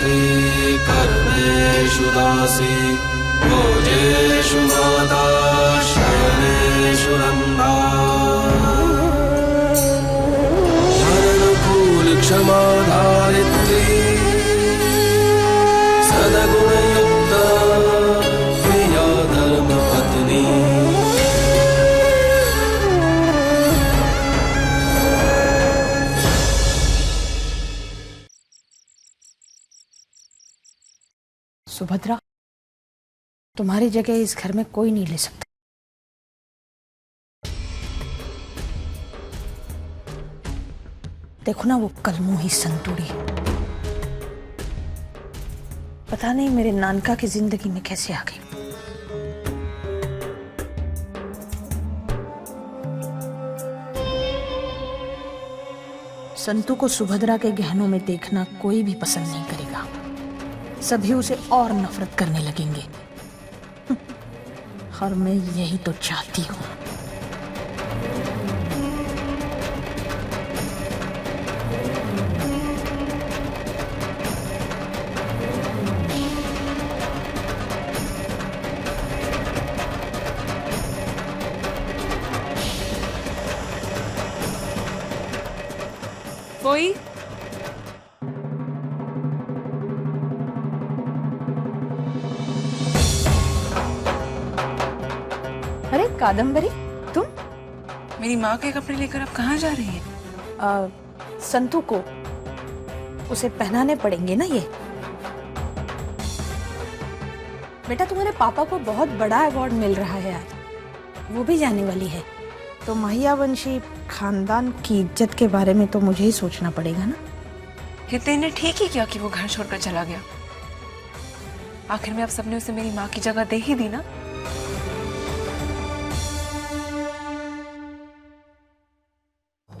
धात्री कर्मेषु दासी भोजेषु माता शयनेषु रम्भा धरणकुल क्षमा धारित्री सद्गुणयुक्ता प्रिया धर्मपत्नी। सुभद्रा, तुम्हारी जगह इस घर में कोई नहीं ले सकता। देखो ना वो कलमुही संतुड़ी, पता नहीं मेरे नानका की जिंदगी में कैसे आ गई। संतू को सुभद्रा के गहनों में देखना कोई भी पसंद नहीं करेगा, सभी उसे और नफरत करने लगेंगे। और मैं यही तो चाहती हूँ। कोई अरे कादम्बरी, तुम? मेरी माँ के कपड़े लेकर आप कहाँ जा रही हैं? संतू को उसे पहनाने पड़ेंगे ना ये। बेटा तुम्हारे पापा को बहुत बड़ा अवार्ड मिल रहा है आज, वो भी जाने वाली है, तो महियावंशी खानदान की इज्जत के बारे में तो मुझे ही सोचना पड़ेगा ना। हितेन ने ठीक ही किया कि वो घर छोड़कर चला गया। आखिर में आप सबने उसे मेरी माँ की जगह दे ही दी ना।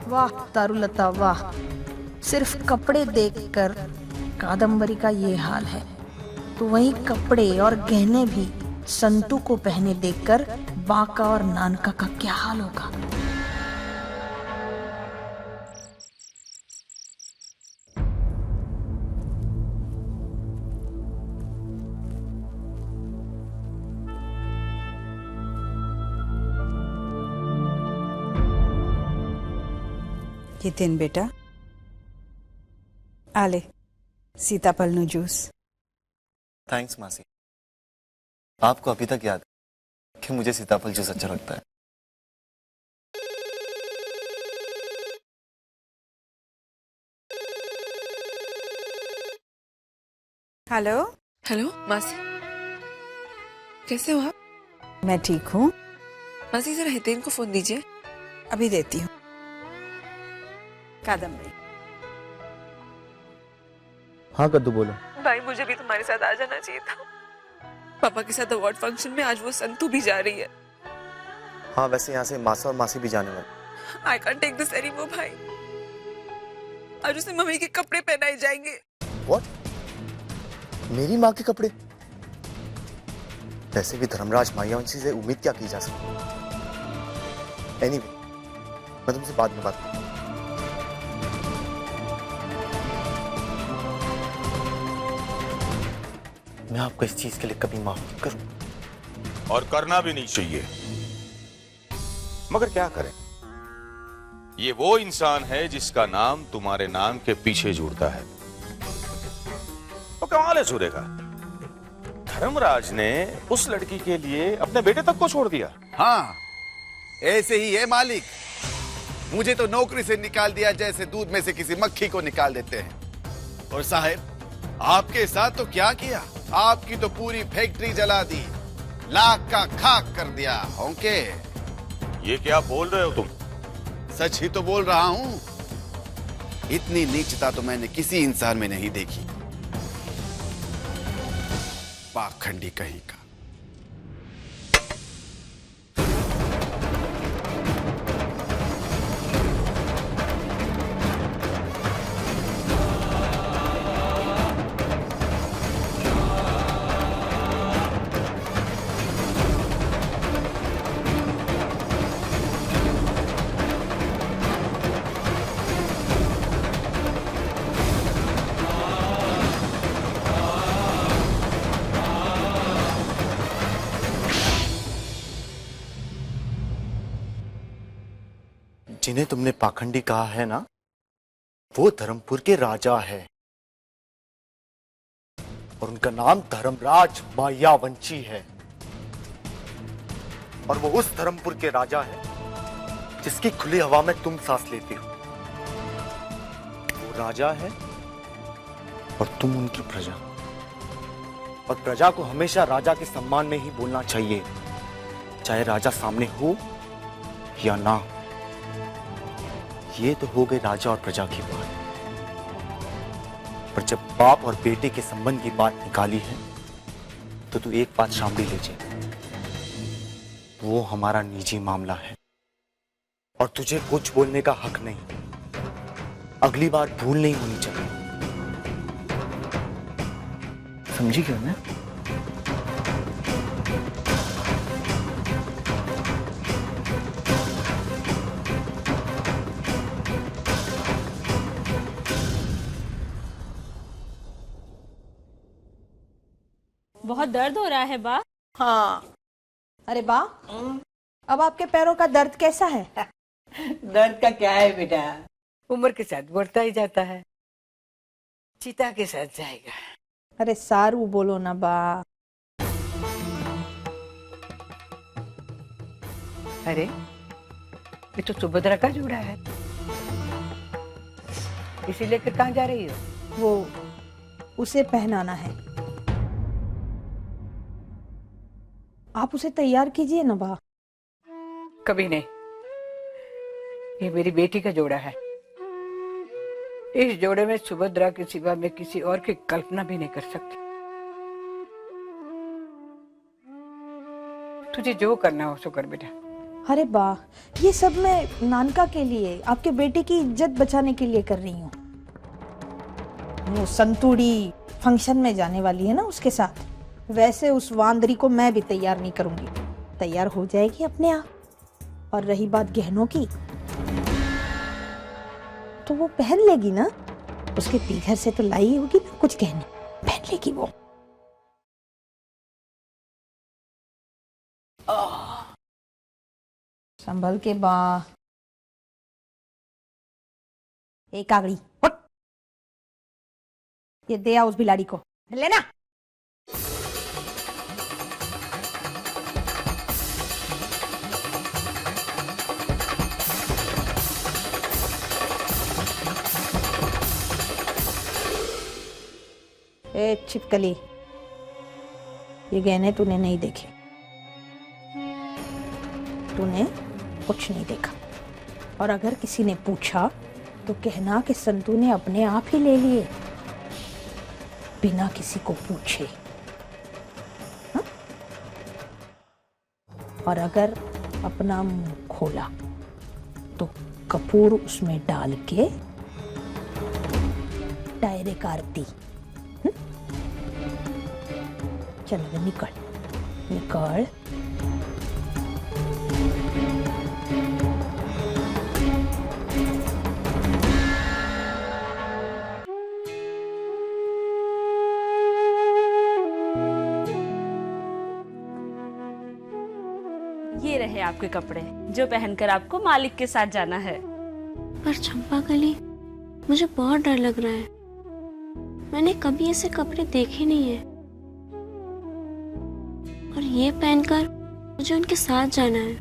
वाह तारुलता वाह, सिर्फ कपड़े देखकर कादम्बरी का ये हाल है, तो वही कपड़े और गहने भी संतू को पहने देखकर बाका और नानका का क्या हाल होगा। हितेन बेटा, आले सीताफल नो जूस। थैंक्स मासी, आपको अभी तक याद है कि मुझे सीताफल जूस अच्छा लगता है। हेलो। हेलो मासी, कैसे हो आप? मैं ठीक हूँ। मासी जरा हितेन को फोन दीजिए। अभी देती हूँ। कादम्बरी। हाँ कद्दू बोलो। भाई मुझे भी तुम्हारे साथ आ जाना चाहिए था। पापा के साथ अवार्ड फंक्शन में आज वो संतू भी जा रही है। हाँ वैसे यहाँ से मासा और मासी भी जाने वाले। I can't take this anymore भाई। आज उसे मम्मी के कपड़े पहनाए जाएंगे। What? मेरी माँ के कपड़े? वैसे भी धर्मराज मायावंशी से उम्मीद क्या की जा सकती है? Anyway, मैं तुमसे बाद में बात करूँ। मैं आपको इस चीज के लिए कभी माफ नहीं करूं। और करना भी नहीं चाहिए, मगर क्या करें, ये वो इंसान है जिसका नाम तुम्हारे नाम के पीछे जुड़ता है। तो कमाल है सूर्य का, धर्मराज ने उस लड़की के लिए अपने बेटे तक को छोड़ दिया। हाँ ऐसे ही है मालिक, मुझे तो नौकरी से निकाल दिया जैसे दूध में से किसी मक्खी को निकाल देते हैं। और साहब आपके साथ तो क्या किया, आपकी तो पूरी फैक्ट्री जला दी, लाख का खाक कर दिया। ओके, ये क्या बोल रहे हो तुम? सच ही तो बोल रहा हूं, इतनी नीचता तो मैंने किसी इंसान में नहीं देखी। पाखंडी कहीं का। जिन्हें तुमने पाखंडी कहा है ना, वो धर्मपुर के राजा है और उनका नाम धर्मराज मायावंशी है। और वो उस धर्मपुर के राजा है जिसकी खुली हवा में तुम सांस लेते हो। वो राजा है और तुम उनकी प्रजा। और प्रजा को हमेशा राजा के सम्मान में ही बोलना चाहिए, चाहे राजा सामने हो या ना। ये तो हो गई राजा और प्रजा की बात, पर जब बाप और बेटे के संबंध की बात निकाली है तो तू एक बात शामिल लीजिए, वो हमारा निजी मामला है और तुझे कुछ बोलने का हक नहीं। अगली बार भूल नहीं होनी चाहिए, समझी क्यों ना? बहुत दर्द हो रहा है बा। हाँ, अरे बा, अब आपके पैरों का दर्द कैसा है? दर्द का क्या है बेटा, उम्र के साथ बढ़ता ही जाता है, चिता के साथ जाएगा। अरे सारू बोलो ना बा। अरे ये तो सुभद्रा का जोड़ा है, इसे लेकर कहाँ जा रही हो? वो उसे पहनाना है। आप उसे तैयार कीजिए ना बा। कभी नहीं, ये मेरी बेटी का जोड़ा है। इस जोड़े में सुभद्रा के सिवा मैं किसी और की कल्पना भी नहीं कर सकती। तुझे जो करना हो सो कर बेटा। अरे बा, ये सब मैं नानका के लिए, आपके बेटे की इज्जत बचाने के लिए कर रही हूँ। वो संतुड़ी फंक्शन में जाने वाली है ना उसके साथ, वैसे उस वांदरी को मैं भी तैयार नहीं करूंगी, तैयार हो जाएगी अपने आप। और रही बात गहनों की, तो वो पहन लेगी ना, उसके पीघर से तो लाई होगी ना कुछ गहने, पहन लेगी वो। संभल के बा। एक कागड़ी उठ, ये दे आओ उस बिलाड़ी को, लेना। ए छिपकली, ये गहने तूने नहीं देखे, तूने कुछ नहीं देखा। और अगर किसी ने पूछा तो कहना कि संतू ने अपने आप ही ले लिए, बिना किसी को पूछे। हा? और अगर अपना मुंह खोला तो कपूर उसमें डाल के डायरेक्ट आरती। चल निकल निकल। ये रहे आपके कपड़े जो पहनकर आपको मालिक के साथ जाना है। पर चंपाकली, मुझे बहुत डर लग रहा है। मैंने कभी ऐसे कपड़े देखे नहीं है और ये पहनकर मुझे उनके साथ जाना है।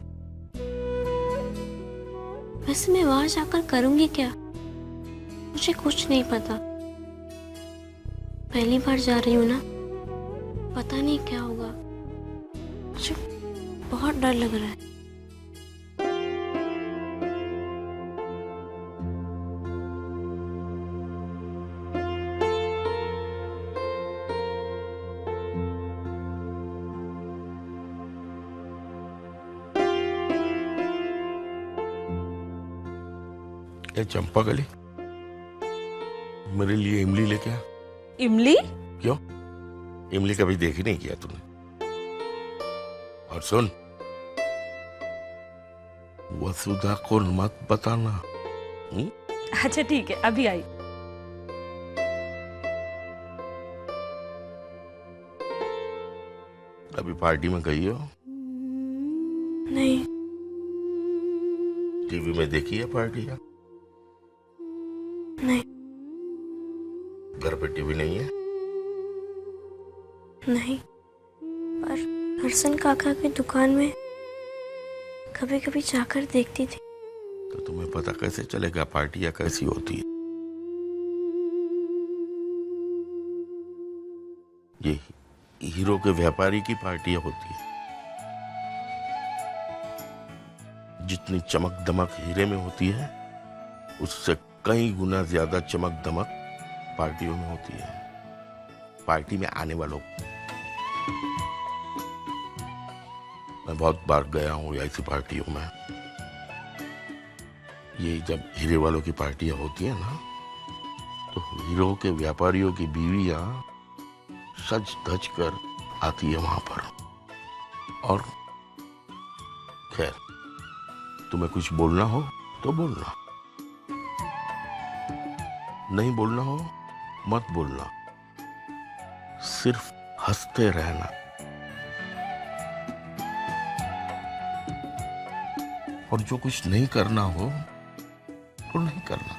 वैसे मैं वहां जाकर करूंगी क्या, मुझे कुछ नहीं पता। पहली बार जा रही हूँ ना, पता नहीं क्या होगा। मुझे बहुत डर लग रहा है। ये चंपाकली, मेरे लिए इमली लेके आ। इमली? क्यों, इमली कभी देखी नहीं किया तूने? और सुन, वसुधा को मत बताना। अच्छा ठीक है, अभी आई। अभी पार्टी में गई हो? नहीं। टीवी में देखी है पार्टियां? नहीं। घर पे टीवी नहीं है? नहीं, पर हरसन काका की दुकान में कभी कभी जाकर देखती थी। तो तुम्हें पता कैसे चलेगा पार्टियां कैसी होती है? ये हीरो के व्यापारी की पार्टियां होती है। जितनी चमक दमक हीरे में होती है, उससे कई गुना ज्यादा चमक दमक पार्टियों में होती है। पार्टी में आने वालों, मैं बहुत बार गया हूं ऐसी पार्टियों में। ये जब हीरे वालों की पार्टियां होती है ना, तो हीरो के व्यापारियों की बीवियां सज धज कर आती है वहां पर। और खैर, तुम्हें कुछ बोलना हो तो बोलना, नहीं बोलना हो मत बोलना, सिर्फ हंसते रहना। और जो कुछ नहीं करना हो तो नहीं करना,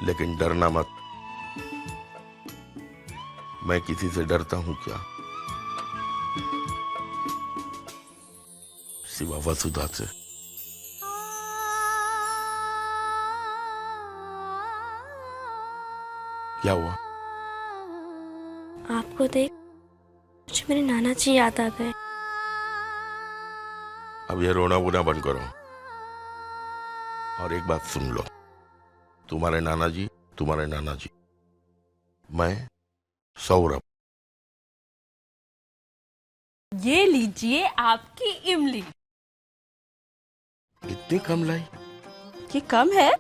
लेकिन डरना मत। मैं किसी से डरता हूं क्या, सिवा वसुधा से। क्या हुआ? आपको देख मुझे मेरे नाना जी याद आ गए। अब ये रोना वोना बंद करो और एक बात सुन लो। तुम्हारे नाना जी, मैं सौरभ। ये लीजिए आपकी इमली। इतनी कम लाई? ये कम है?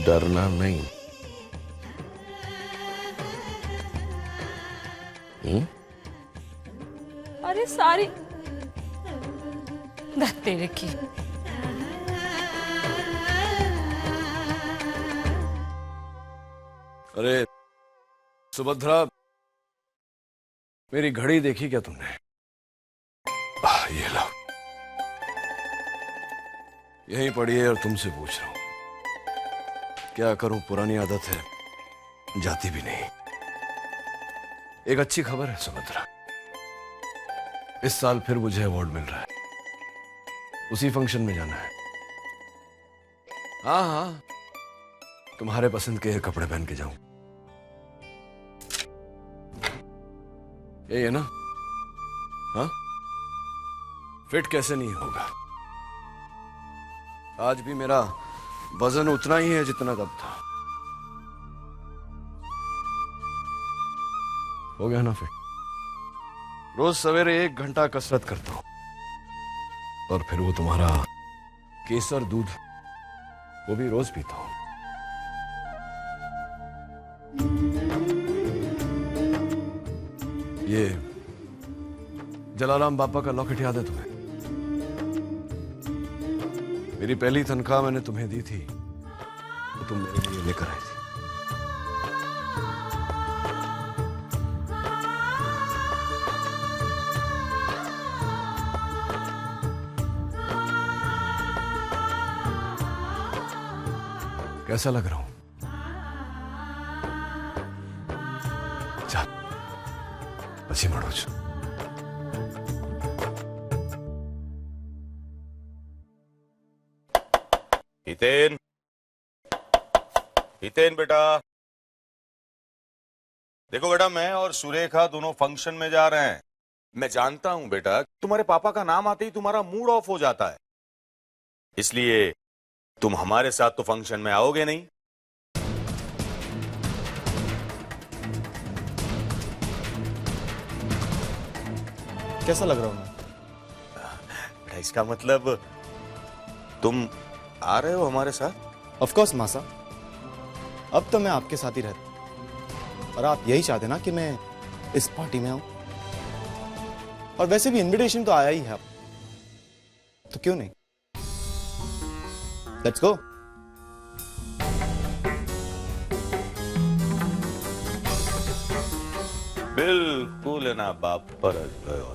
डरना नहीं। अरे सारी तेरे की। अरे सुभद्रा, मेरी घड़ी देखी क्या तुमने? ये लो, यहीं पड़ी है और तुमसे पूछ रहा हूं। क्या करूं, पुरानी आदत है, जाती भी नहीं। एक अच्छी खबर है सुभद्रा, इस साल फिर मुझे अवार्ड मिल रहा है। उसी फंक्शन में जाना है। हाँ हाँ, तुम्हारे पसंद के कपड़े पहन के जाऊं। यही है ना? हाँ, फिट कैसे नहीं होगा। आज भी मेरा वजन उतना ही है जितना तब था। हो गया ना फिट? रोज सवेरे 1 घंटा कसरत करता हूं और फिर वो तुम्हारा केसर दूध, वो भी रोज पीता हूं। ये जलाराम बापा का लॉकेट याद है तुम्हें? मेरी पहली तनख्वाह मैंने तुम्हें दी थी, तो तुम मेरे लिए लेकर आई थी। कैसा लग रहा हूं? चल, अच्छी मड़ोच। हितेन, हितेन बेटा, देखो बेटा, मैं और सुरेखा दोनों फंक्शन में जा रहे हैं। मैं जानता हूं बेटा, तुम्हारे पापा का नाम आते ही तुम्हारा मूड ऑफ हो जाता है, इसलिए तुम हमारे साथ तो फंक्शन में आओगे नहीं। कैसा लग रहा हूं मैं? बेटा, इसका मतलब तुम आ रहे हो हमारे साथ? ऑफ कोर्स मासा, अब तो मैं आपके साथ ही रहता, और आप यही चाहते ना कि मैं इस पार्टी में आऊं। और वैसे भी इनविटेशन तो आया ही है, तो क्यों नहीं? Let's go. बिल्कुल ना बाप पर गयो।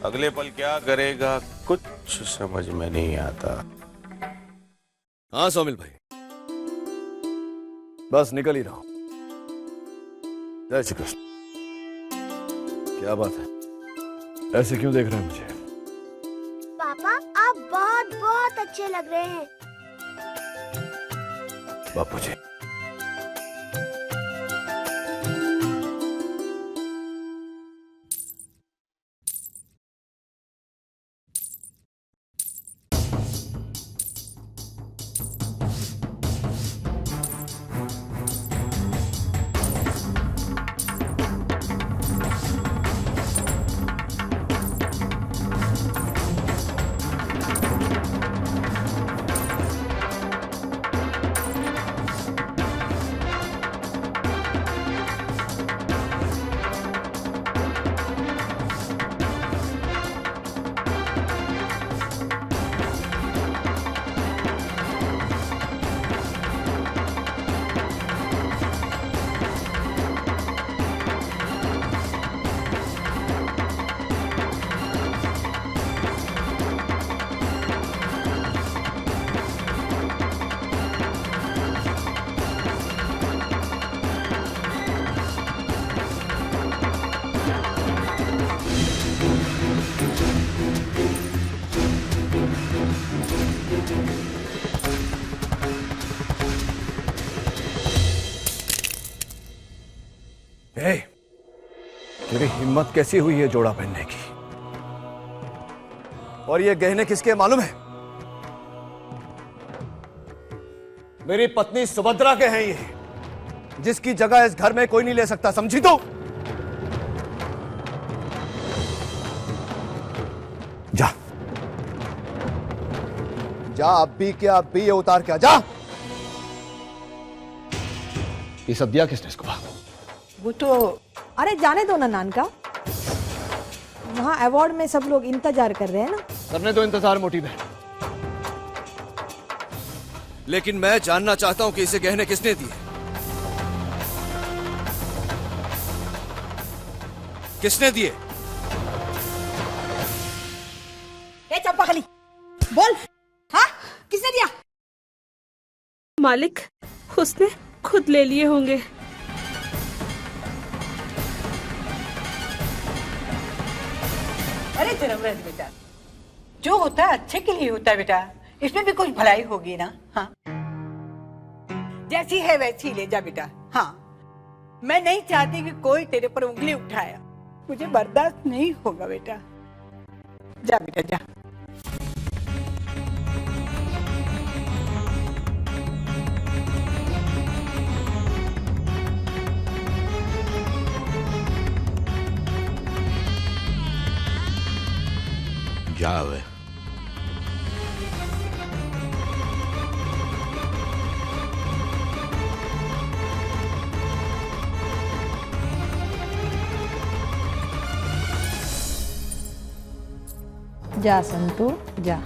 अगले पल क्या करेगा कुछ समझ में नहीं आता। हाँ सोमिल भाई, बस निकल ही रहा हूं। जय श्री कृष्ण। क्या बात है, ऐसे क्यों देख रहे हैं मुझे? पापा आप बहुत बहुत अच्छे लग रहे हैं। बापू जी, तेरी हिम्मत कैसी हुई है जोड़ा पहनने की? और ये गहने किसके मालूम है? मेरी पत्नी सुभद्रा के हैं ये, जिसकी जगह इस घर में कोई नहीं ले सकता, समझी तू? जा जा, अब भी क्या, अब भी ये उतार क्या, जा। ये सब दिया किसने इसको? वो तो अरे जाने दो ना नानका, वहाँ अवार्ड में सब लोग इंतजार कर रहे हैं ना। करने दो इंतजार मोटी बहन, लेकिन मैं जानना चाहता हूं कि इसे गहने किसने दिए, किसने दिए? ए चंपाकली, बोल, हाँ किसने दिया? मालिक, उसने खुद ले लिए होंगे। अरे धर्मराज बेटा, जो होता है अच्छे के लिए होता है बेटा, इसमें भी कुछ भलाई होगी ना। हाँ, जैसी है वैसी ले जा बेटा। हाँ, मैं नहीं चाहती कि कोई तेरे पर उंगली उठाए, मुझे बर्दाश्त नहीं होगा बेटा। जा बेटा जा। जावे। जा संतू जा।